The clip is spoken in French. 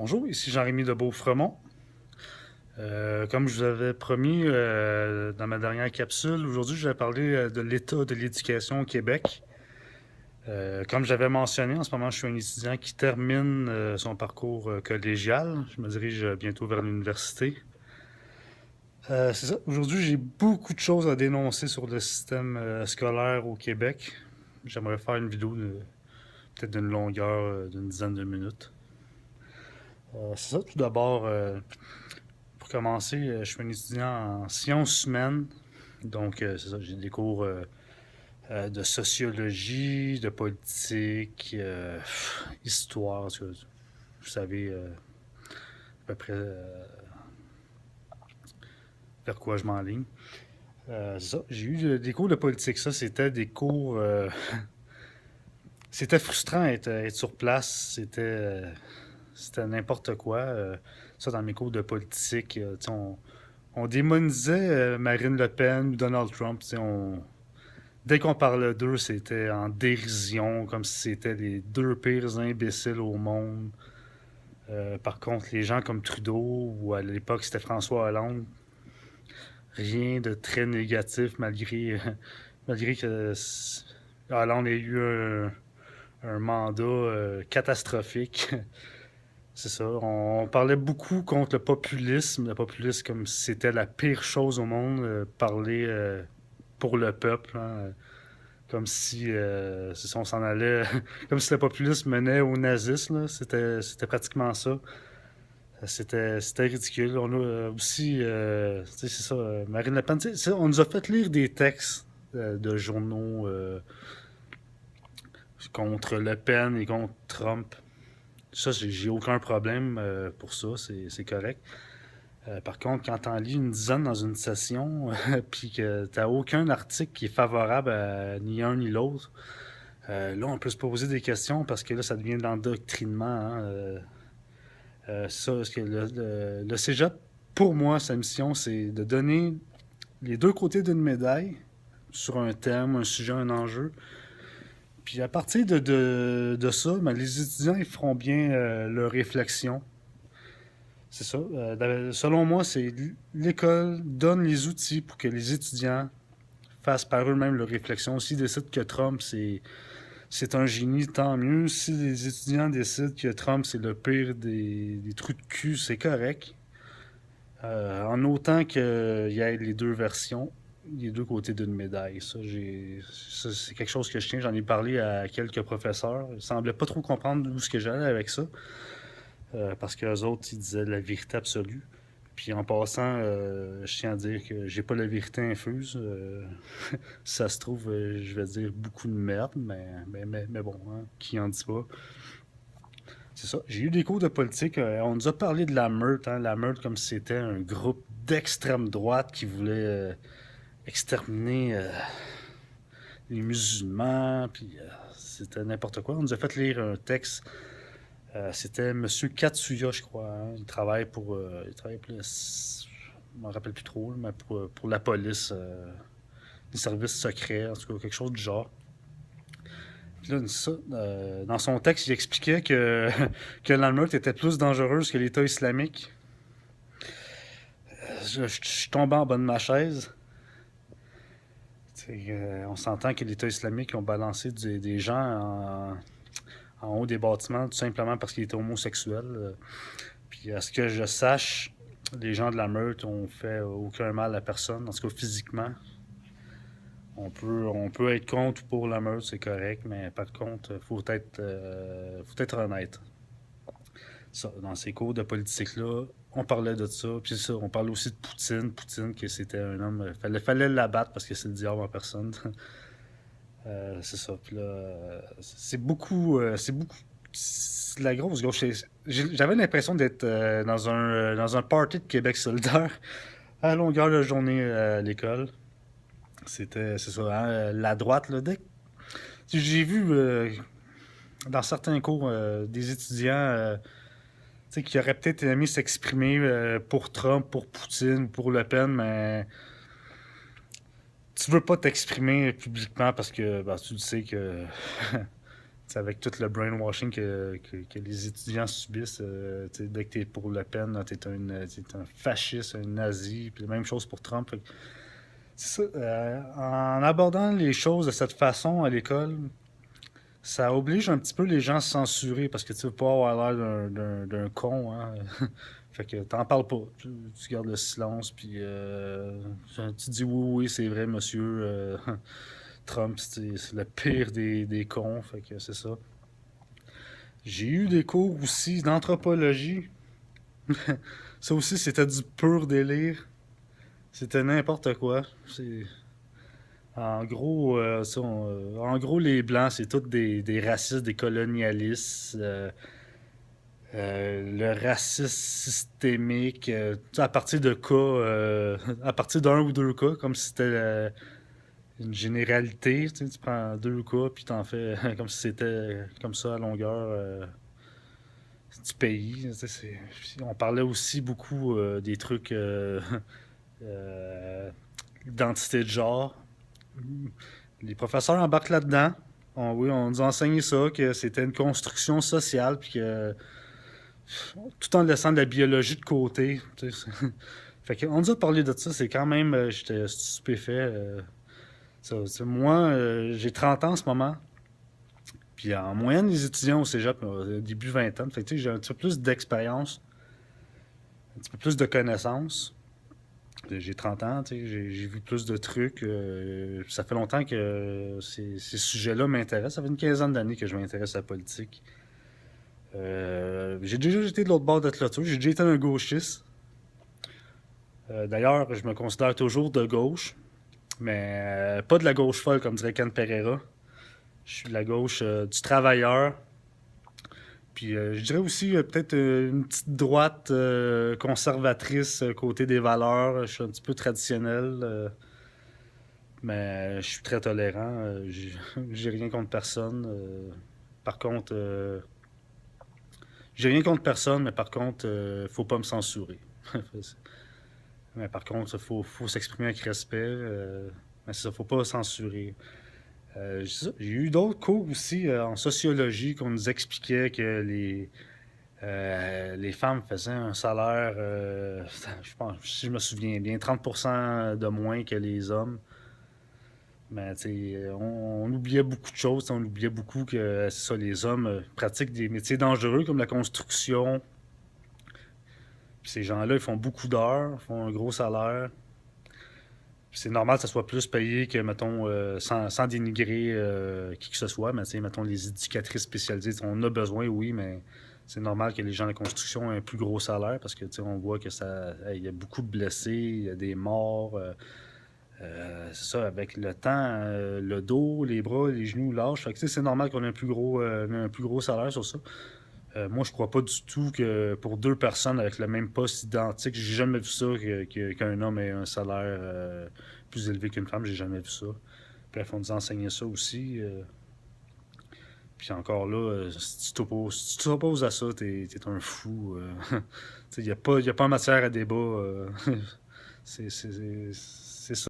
Bonjour, ici Jean-Rémy de Beaufremont. Comme je vous avais promis dans ma dernière capsule, aujourd'hui je vais parler de l'état de l'éducation au Québec. Comme j'avais mentionné, en ce moment je suis un étudiant qui termine son parcours collégial. Je me dirige bientôt vers l'université. C'est ça. Aujourd'hui j'ai beaucoup de choses à dénoncer sur le système scolaire au Québec. J'aimerais faire une vidéo peut-être d'une longueur d'une dizaine de minutes. C'est ça, tout d'abord, pour commencer, je suis un étudiant en sciences humaines. Donc, c'est ça, j'ai des cours de sociologie, de politique, histoire. Vous savez à peu près vers quoi je m'enligne. C'est ça, j'ai eu des cours de politique. Ça, c'était des cours. C'était frustrant être sur place. C'était n'importe quoi. Ça, dans mes cours de politique, on démonisait Marine Le Pen ou Donald Trump. Dès qu'on parlait d'eux, c'était en dérision, comme si c'était les deux pires imbéciles au monde. Par contre, les gens comme Trudeau, ou à l'époque c'était François Hollande, rien de très négatif malgré que Hollande ait eu un mandat catastrophique. C'est ça. On parlait beaucoup contre le populisme. Le populisme comme si c'était la pire chose au monde. Parler pour le peuple. Hein, comme si, c'est ça, on s'en allait. Comme si le populisme menait au nazisme. Là. C'était pratiquement ça. C'était ridicule. On a aussi, c'est ça, Marine Le Pen. On nous a fait lire des textes de journaux contre Le Pen et contre Trump. Ça, j'ai aucun problème pour ça, c'est correct. Par contre, quand t'en lis une dizaine dans une session, puis que t'as aucun article qui est favorable à ni un ni l'autre, là, on peut se poser des questions parce que là, ça devient de l'endoctrinement. Hein, ça, parce que le cégep, pour moi, sa mission, c'est de donner les deux côtés d'une médaille sur un thème, un sujet, un enjeu. Puis à partir de ça, ben, les étudiants ils feront bien leur réflexion. C'est ça. Selon moi, c'est l'école donne les outils pour que les étudiants fassent par eux-mêmes leur réflexion. S'ils décident que Trump, c'est un génie, tant mieux. Si les étudiants décident que Trump, c'est le pire des trous de cul, c'est correct. En autant qu'il y ait les deux versions, les deux côtés d'une médaille. Ça, c'est quelque chose que je tiens. J'en ai parlé à quelques professeurs. Ils semblaient pas trop comprendre d'où ce que j'allais avec ça. Parce qu'eux autres, ils disaient la vérité absolue. Puis en passant, je tiens à dire que j'ai pas la vérité infuse. Si ça se trouve, je vais dire beaucoup de merde, mais bon, hein, qui en dit pas. C'est ça. J'ai eu des cours de politique. On nous a parlé de la meute, hein, la meute comme si c'était un groupe d'extrême droite qui voulait exterminer les musulmans, puis c'était n'importe quoi. On nous a fait lire un texte. C'était Monsieur Katsuya, je crois. Hein. Il travaille pour je m'en rappelle plus trop, mais pour la police, les services secrets, en tout cas, quelque chose du genre. Puis là, ça, dans son texte, il expliquait que l'Almeute était plus dangereuse que l'État islamique. Je suis tombé en bas de ma chaise. On s'entend que l'État islamique ont balancé des gens en haut des bâtiments tout simplement parce qu'ils étaient homosexuels. Puis à ce que je sache, les gens de la meute ont fait aucun mal à personne, en tout cas physiquement. On peut être contre ou pour la meute, c'est correct, mais par contre, faut être honnête. Ça, dans ces cours de politique-là, on parlait de ça. Puis ça, on parlait aussi de Poutine. Poutine, que c'était un homme. Fallait l'abattre parce que c'est le diable en personne. C'est ça. Puis là, c'est beaucoup. C'est beaucoup. C'est la grosse gauche. J'avais l'impression d'être dans un party de Québec solidaire à longueur de journée à l'école. C'est ça, hein, la droite, là. J'ai vu dans certains cours des étudiants qui auraient peut-être aimé s'exprimer pour Trump, pour Poutine, pour Le Pen, mais tu veux pas t'exprimer publiquement parce que tu le sais que avec tout le brainwashing que les étudiants subissent, dès que t'es pour Le Pen, t'es un fasciste, un nazi, puis la même chose pour Trump. C'est ça, en abordant les choses de cette façon à l'école, ça oblige un petit peu les gens à se censurer parce que tu veux pas avoir l'air d'un con, hein. Fait que t'en parles pas. Tu gardes le silence, puis tu dis oui, oui, c'est vrai, monsieur. Trump, c'est le pire des cons. Fait que c'est ça. J'ai eu des cours aussi d'anthropologie. Ça aussi, c'était du pur délire. C'était n'importe quoi. En gros, en gros, les Blancs, c'est tous des racistes, des colonialistes. Le racisme systémique, à partir de cas, à partir d'un ou deux cas, comme si c'était une généralité. Tu prends deux cas, puis t'en fais comme si c'était comme ça à longueur du pays. On parlait aussi beaucoup des trucs euh, d'identité de genre. Les professeurs embarquent là-dedans. Oui, on nous a enseigné ça, que c'était une construction sociale, puis que tout en laissant de la biologie de côté. Fait qu'on nous a parlé de ça, c'est quand même. J'étais stupéfait. Moi, j'ai 30 ans en ce moment. Puis en moyenne, les étudiants au cégep, début vingtaine. Fait que j'ai un petit peu plus d'expérience, un petit peu plus de connaissances. J'ai 30 ans, j'ai vu plus de trucs. Ça fait longtemps que ces sujets-là m'intéressent. Ça fait une quinzaine d'années que je m'intéresse à la politique. J'ai déjà été de l'autre bord de la clôture. J'ai déjà été un gauchiste. D'ailleurs, je me considère toujours de gauche, mais pas de la gauche folle, comme dirait Ken Pereira. Je suis de la gauche du travailleur. Puis je dirais aussi peut-être une petite droite conservatrice côté des valeurs. Je suis un petit peu traditionnel, mais je suis très tolérant. J'ai rien contre personne. Par contre, j'ai rien contre personne, mais par contre, faut pas me censurer. Mais par contre, faut s'exprimer avec respect. Mais c'est ça, faut pas censurer. J'ai eu d'autres cours aussi en sociologie qu'on nous expliquait que les femmes faisaient un salaire, je pense, si je me souviens bien, 30% de moins que les hommes. Mais on oubliait beaucoup de choses. On oubliait beaucoup que c'est ça, les hommes pratiquent des métiers dangereux comme la construction. Puis ces gens-là, ils font beaucoup d'heures, font un gros salaire. Puis c'est normal que ça soit plus payé que, mettons, sans dénigrer qui que ce soit, mais mettons, les éducatrices spécialisées, on a besoin, oui, mais c'est normal que les gens de la construction aient un plus gros salaire parce que, on voit que il y a beaucoup de blessés, il y a des morts. C'est ça, avec le temps, le dos, les bras, les genoux lâchent. Fait que, c'est normal qu'on ait un plus gros salaire sur ça. Moi, je crois pas du tout que pour deux personnes avec le même poste identique, j'ai jamais vu ça qu'un homme ait un salaire plus élevé qu'une femme. J'ai jamais vu ça. Puis il faut nous enseigner ça aussi. Puis encore là, si tu t'opposes à ça, t'es un fou. Il n'y a pas matière à débat. C'est